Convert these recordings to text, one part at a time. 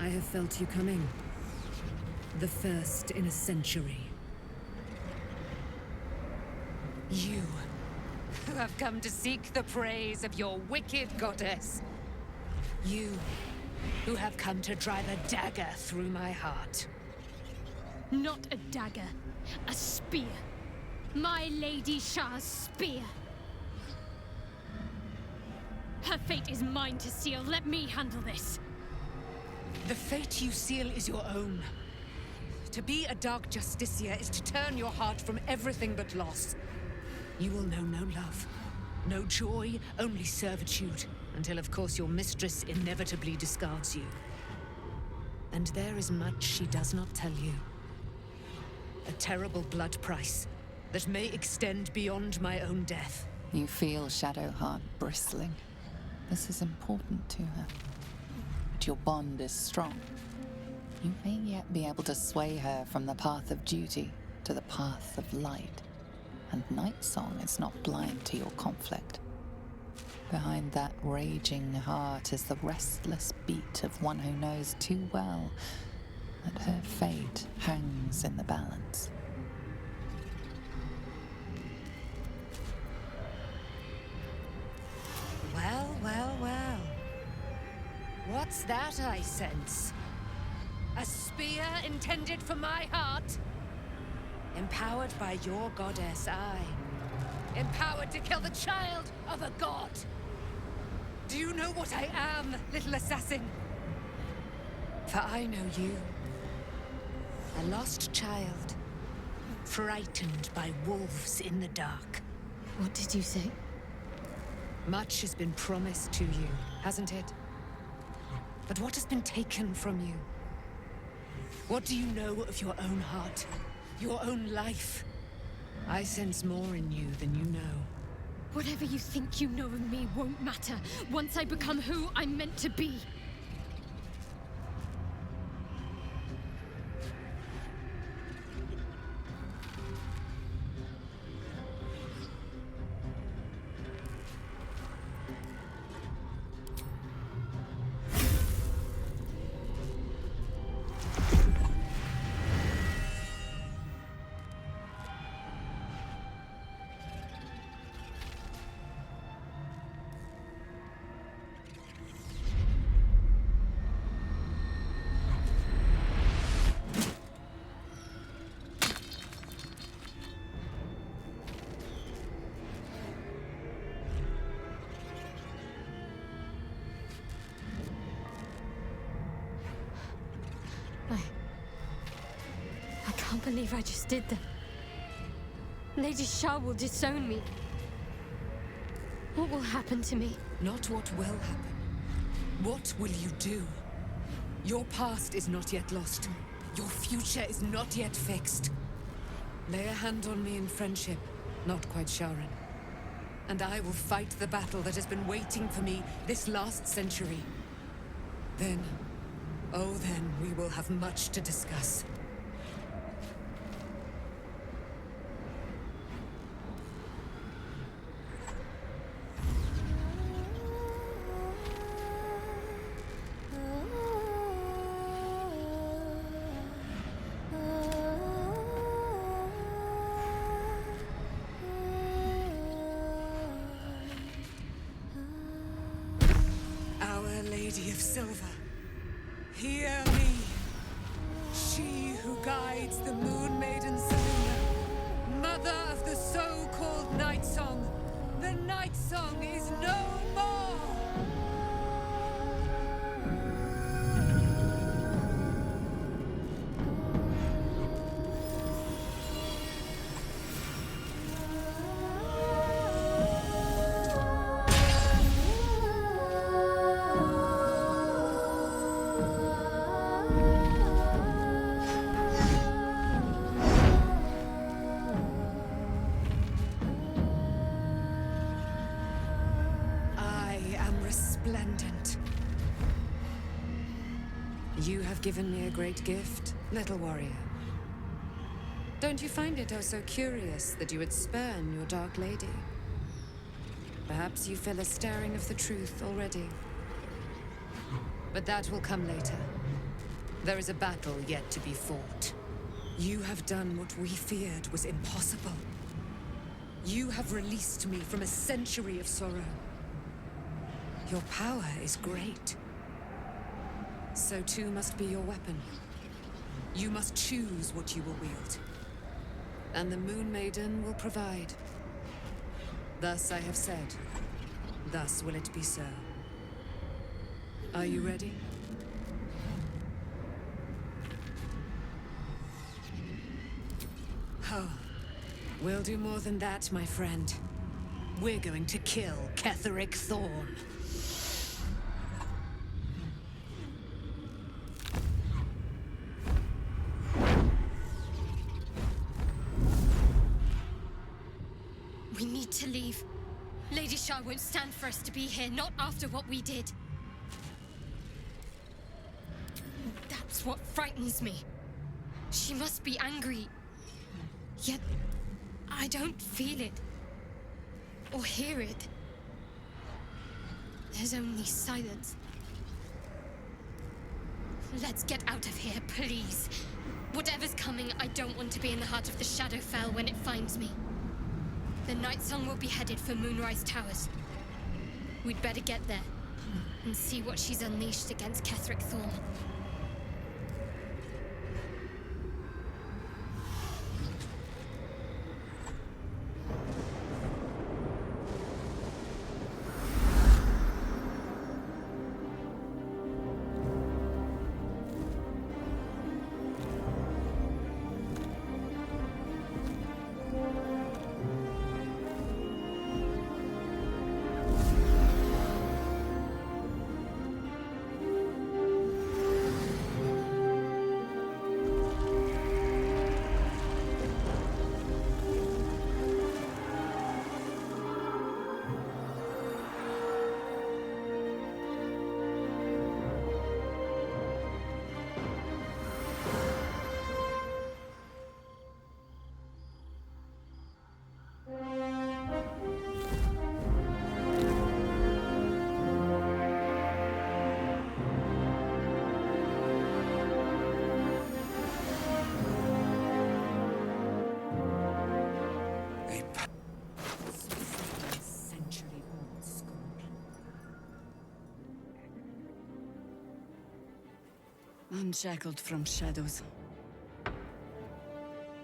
I have felt you coming. The first in a century. You, who have come to seek the praise of your wicked goddess. You, who have come to drive a dagger through my heart. Not a dagger, a spear. My Lady Shah's spear. Her fate is mine to seal. Let me handle this. The fate you seal is your own. To be a Dark Justicia is to turn your heart from everything but loss. You will know no love, no joy, only servitude, until of course your mistress inevitably discards you. And there is much she does not tell you. A terrible blood price that may extend beyond my own death. You feel Shadowheart bristling. This is important to her. But your bond is strong. You may yet be able to sway her from the path of duty to the path of light. And Nightsong is not blind to your conflict. Behind that raging heart is the restless beat of one who knows too well that her fate hangs in the balance. Well, well, well. What's that I sense? A spear intended for my heart? Empowered by your goddess, I. Empowered to kill the child of a god. Do you know what I am, little assassin? For I know you. A lost child. Frightened by wolves in the dark. What did you say? Much has been promised to you, hasn't it? But what has been taken from you? What do you know of your own heart? Your own life? I sense more in you than you know. Whatever you think you know of me won't matter once I become who I'm meant to be. I can't believe I just did that. Lady Shah will disown me. What will happen to me? Not what will happen. What will you do? Your past is not yet lost. Your future is not yet fixed. Lay a hand on me in friendship, not quite Sharon. And I will fight the battle that has been waiting for me this last century. Then, oh then, we will have much to discuss. Lady of Silver, hear me. She who guides the Moon Maiden Selena, mother of the so-called Nightsong. The Nightsong is no more! Resplendent. You have given me a great gift, little warrior. Don't you find it oh so curious that you would spurn your dark lady? Perhaps you feel a stirring of the truth already. But that will come later. There is a battle yet to be fought. You have done what we feared was impossible. You have released me from a century of sorrow. Your power is great. So too must be your weapon. You must choose what you will wield. And the Moon Maiden will provide. Thus I have said. Thus will it be so. Are you ready? Oh, we'll do more than that, my friend. We're going to kill Ketheric Thorn. We need to leave. Lady Shah won't stand for us to be here, not after what we did. That's what frightens me. She must be angry. Yet, I don't feel it. Or hear it. There's only silence. Let's get out of here, please. Whatever's coming, I don't want to be in the heart of the Shadowfell when it finds me. The Nightsong will be headed for Moonrise Towers. We'd better get there and see what she's unleashed against Ketheric Thorn. Unshackled from shadows,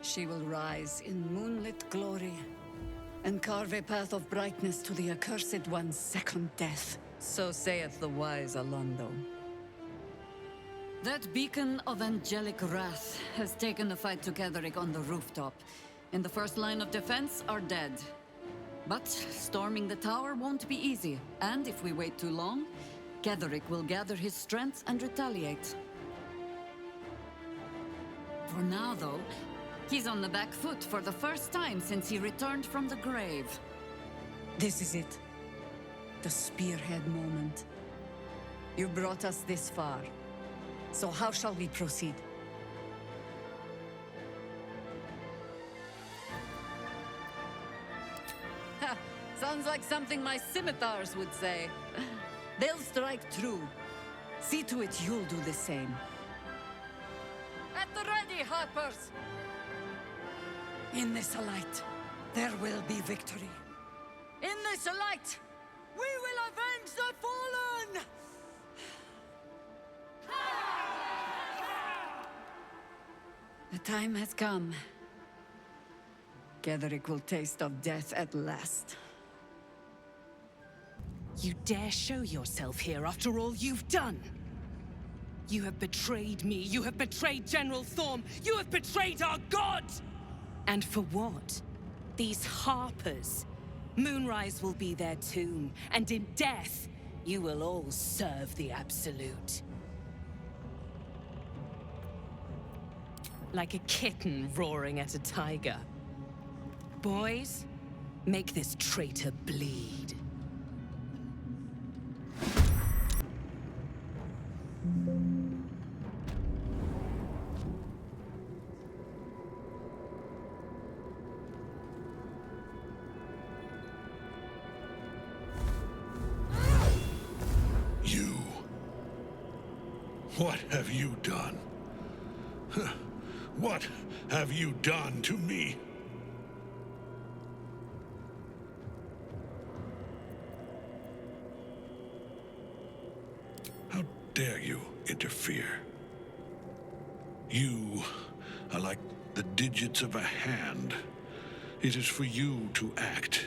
she will rise in moonlit glory and carve a path of brightness to the accursed one's second death. So saith the wise Alondo. That beacon of angelic wrath has taken the fight to Ketheric on the rooftop, and the first line of defense are dead. But storming the tower won't be easy, and if we wait too long, Ketheric will gather his strength and retaliate. For now, though, he's on the back foot for the first time since he returned from the grave. This is it. The spearhead moment. You brought us this far. So how shall we proceed? Ha! Sounds like something my scimitars would say. They'll strike true. See to it you'll do the same. At the ready, Harpers! In this light, there will be victory. In this light, we will avenge the fallen! The time has come. Ketheric will taste of death at last. You dare show yourself here after all you've done? You have betrayed me, you have betrayed General Thorm, you have betrayed our god! And for what? These Harpers. Moonrise will be their tomb, and in death, you will all serve the Absolute. Like a kitten roaring at a tiger. Boys, make this traitor bleed. What have you done? What have you done to me? How dare you interfere? You are like the digits of a hand. It is for you to act,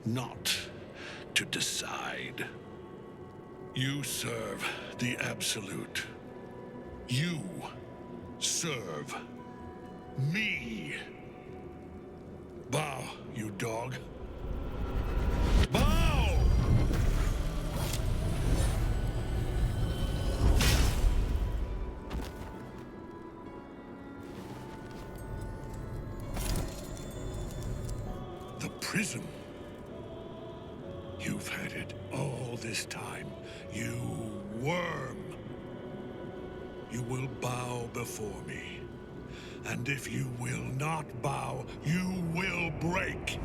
not to decide. You serve the Absolute. You serve me. Bow, you dog. Bow! The prism. You've had it all this time, you worm. You will bow before me. And if you will not bow, you will break.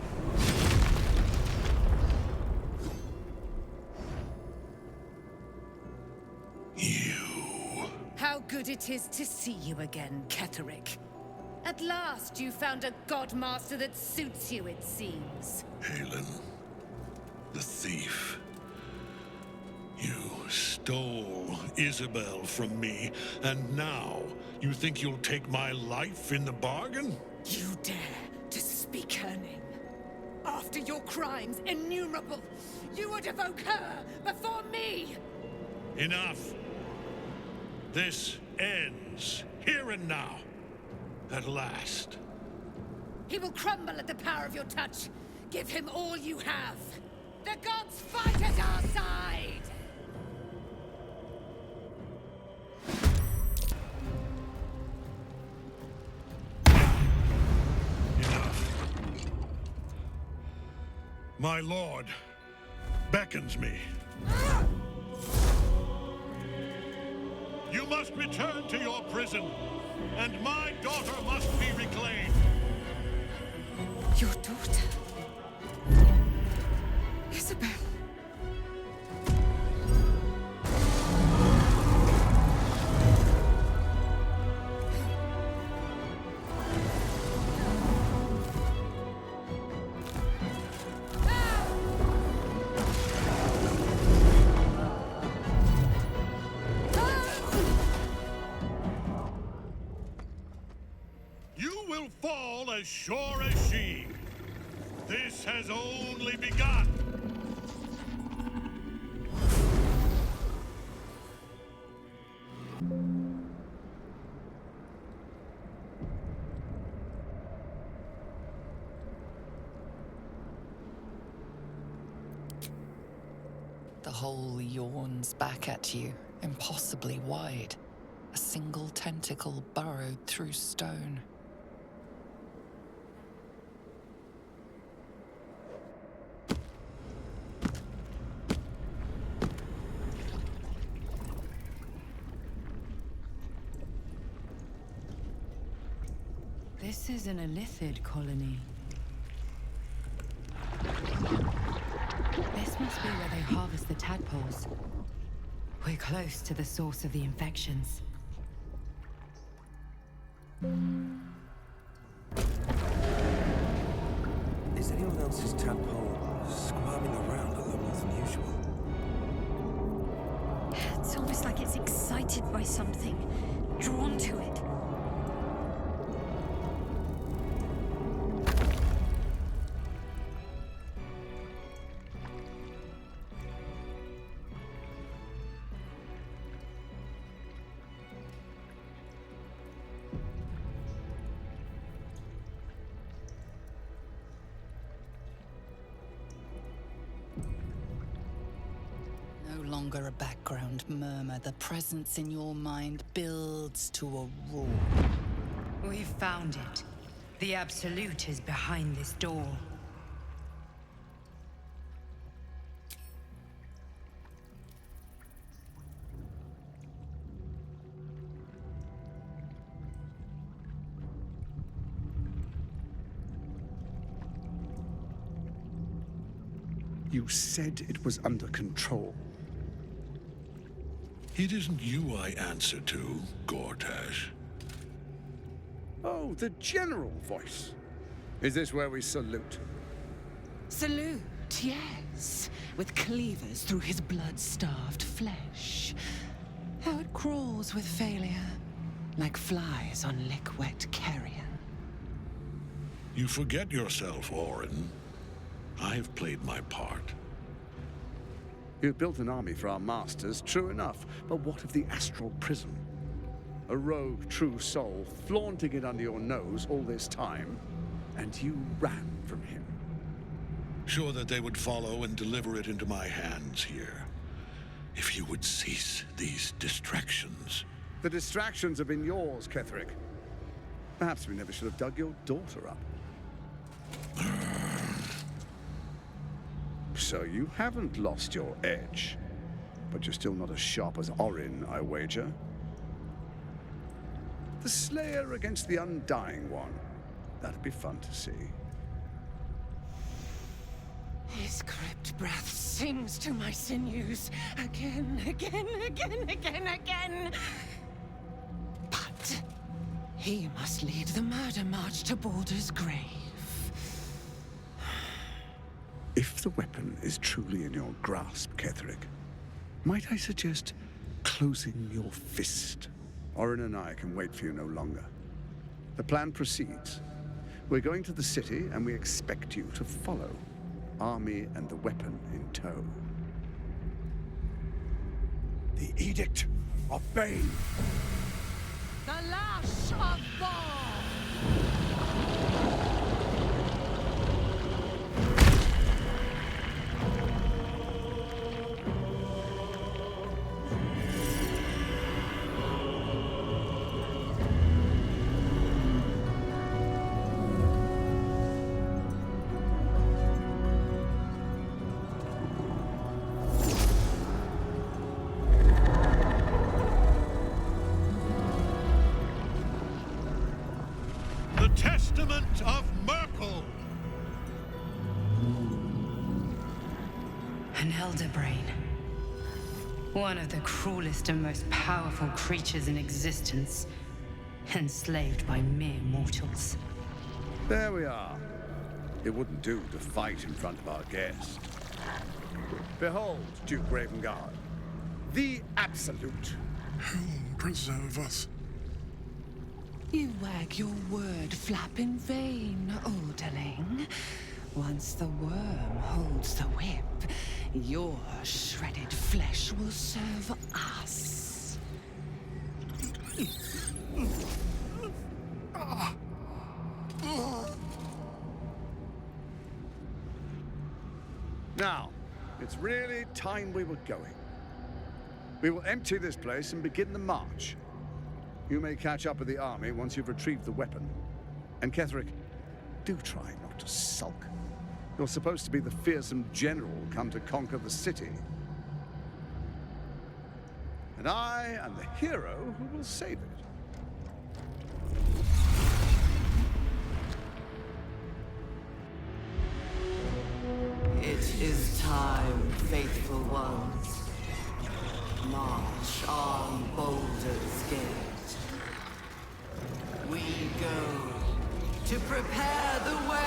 You. How good it is to see you again, Ketherick. At last you found a godmaster that suits you, it seems. Halen, the thief. You stole Isabel from me, and now you think you'll take my life in the bargain? You dare to speak her name? After your crimes, innumerable, you would evoke her before me! Enough. This ends here and now. At last. He will crumble at the power of your touch. Give him all you have. The gods fight at our side! Enough. My lord beckons me. You must return to your prison, and my daughter must be reclaimed. Your daughter? Isabel. You will fall as sure as she. This has only begun. The hole yawns back at you, impossibly wide. A single tentacle burrowed through stone. This is an Illithid colony. This must be where they harvest the tadpoles. We're close to the source of the infections. Is anyone else's tadpole squirming around a lot more than usual? It's almost like it's excited by something, drawn to it. No longer a background murmur, the presence in your mind builds to a roar. We've found it. The Absolute is behind this door. You said it was under control. It isn't you I answer to, Gortash. Oh, the general voice. Is this where we salute? Salute, yes, with cleavers through his blood-starved flesh. How it crawls with failure, like flies on lick-wet carrion. You forget yourself, Orin. I have played my part. You built an army for our masters, true enough. But what of the astral prison? A rogue true soul flaunting it under your nose all this time, and you ran from him. Sure that they would follow and deliver it into my hands here. If you would cease these distractions. The distractions have been yours, Ketherick. Perhaps we never should have dug your daughter up. So you haven't lost your edge. But you're still not as sharp as Orin, I wager. The Slayer against the Undying One. That'd be fun to see. His crypt breath sings to my sinews again, again, again, again, again. But he must lead the murder march to Baldur's grave. If the weapon is truly in your grasp, Ketherick, might I suggest closing your fist? Orin and I can wait for you no longer. The plan proceeds. We're going to the city, and we expect you to follow. Army and the weapon in tow. The Edict of Bane. The lash of Bhaal! The Testament of Merkel! An elder brain. One of the cruelest and most powerful creatures in existence. Enslaved by mere mortals. There we are. It wouldn't do to fight in front of our guest. Behold, Duke Ravengard. The Absolute. Whom preserve us? You wag your word flap in vain, Alderling. Once the worm holds the whip, your shredded flesh will serve us. Now, it's really time we were going. We will empty this place and begin the march. You may catch up with the army once you've retrieved the weapon. And Ketherick, do try not to sulk. You're supposed to be the fearsome general come to conquer the city. And I am the hero who will save it. It is time, faithful ones. March on Baldur's Gate. We go to prepare the way.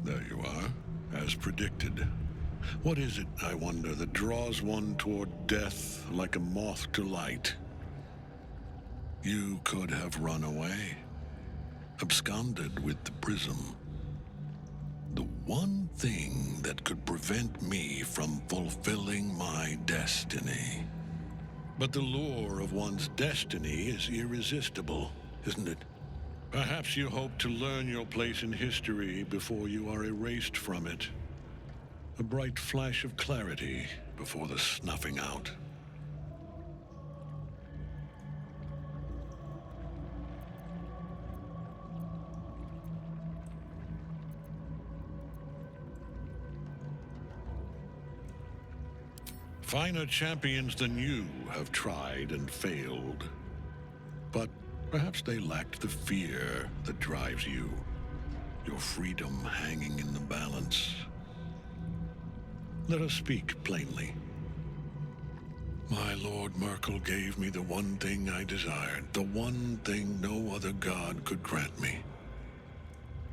There you are, as predicted. What is it, I wonder, that draws one toward death like a moth to light? You could have run away, absconded with the prism. The one thing that could prevent me from fulfilling my destiny. But the lure of one's destiny is irresistible, isn't it? Perhaps you hope to learn your place in history before you are erased from it. A bright flash of clarity before the snuffing out. Finer champions than you have tried and failed. But perhaps they lacked the fear that drives you. Your freedom hanging in the balance. Let us speak plainly. My Lord Merkel gave me the one thing I desired, the one thing no other god could grant me.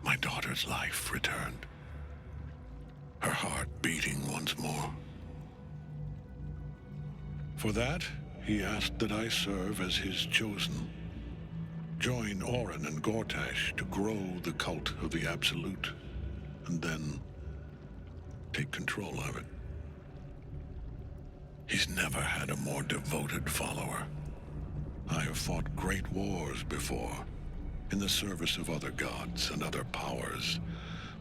My daughter's life returned. Her heart beating once more. For that, he asked that I serve as his chosen. Join Orin and Gortash to grow the cult of the Absolute, and then take control of it. He's never had a more devoted follower. I have fought great wars before, in the service of other gods and other powers.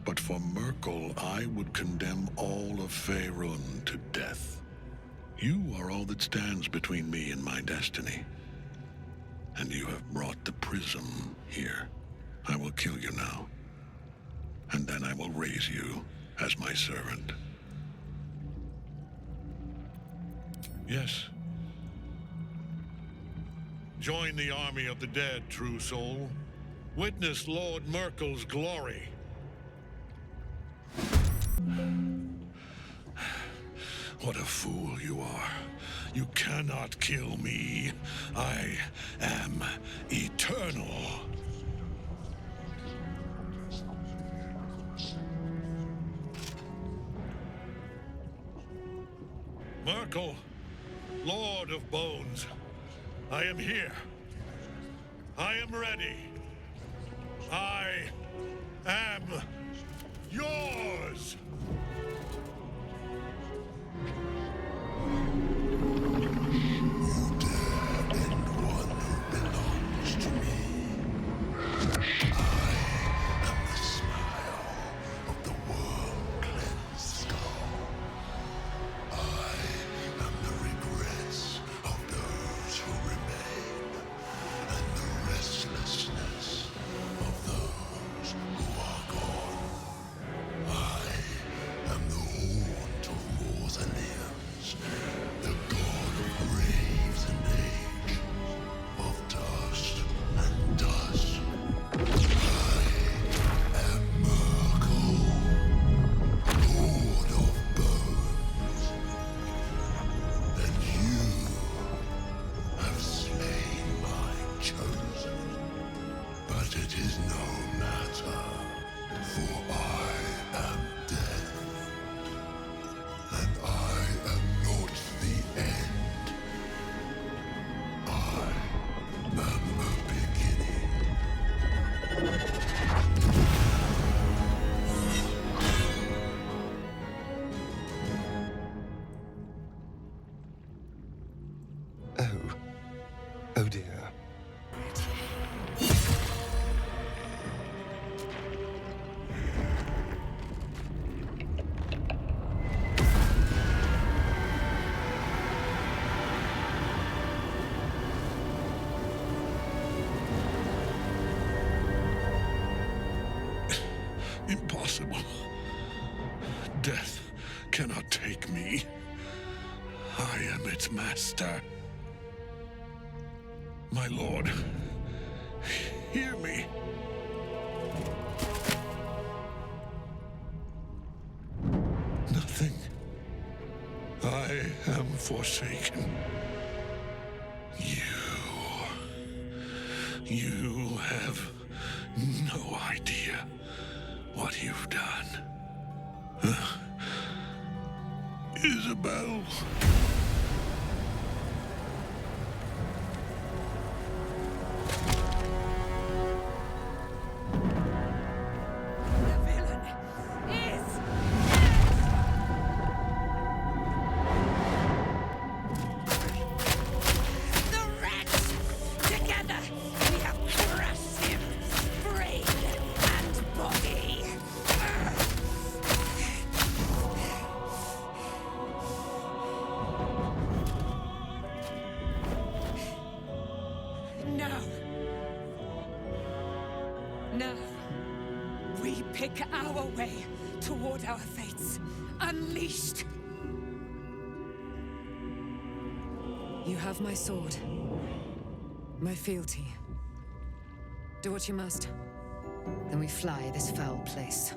But for Merkel, I would condemn all of Faerun to death. You are all that stands between me and my destiny. And you have brought the prism here. I will kill you now. And then I will raise you as my servant. Yes. Join the army of the dead, true soul. Witness Lord Merkel's glory. What a fool you are. You cannot kill me. I am eternal. Merkel, Lord of Bones, I am here. I am ready. I am yours. Oh dear. Impossible. Death cannot take me. I am its master. My lord, hear me. Nothing. I am forsaken. You have no idea what you've done. Isabel. Now, we pick our way toward our fates, unleashed. You have my sword. My fealty. Do what you must. Then we fly this foul place.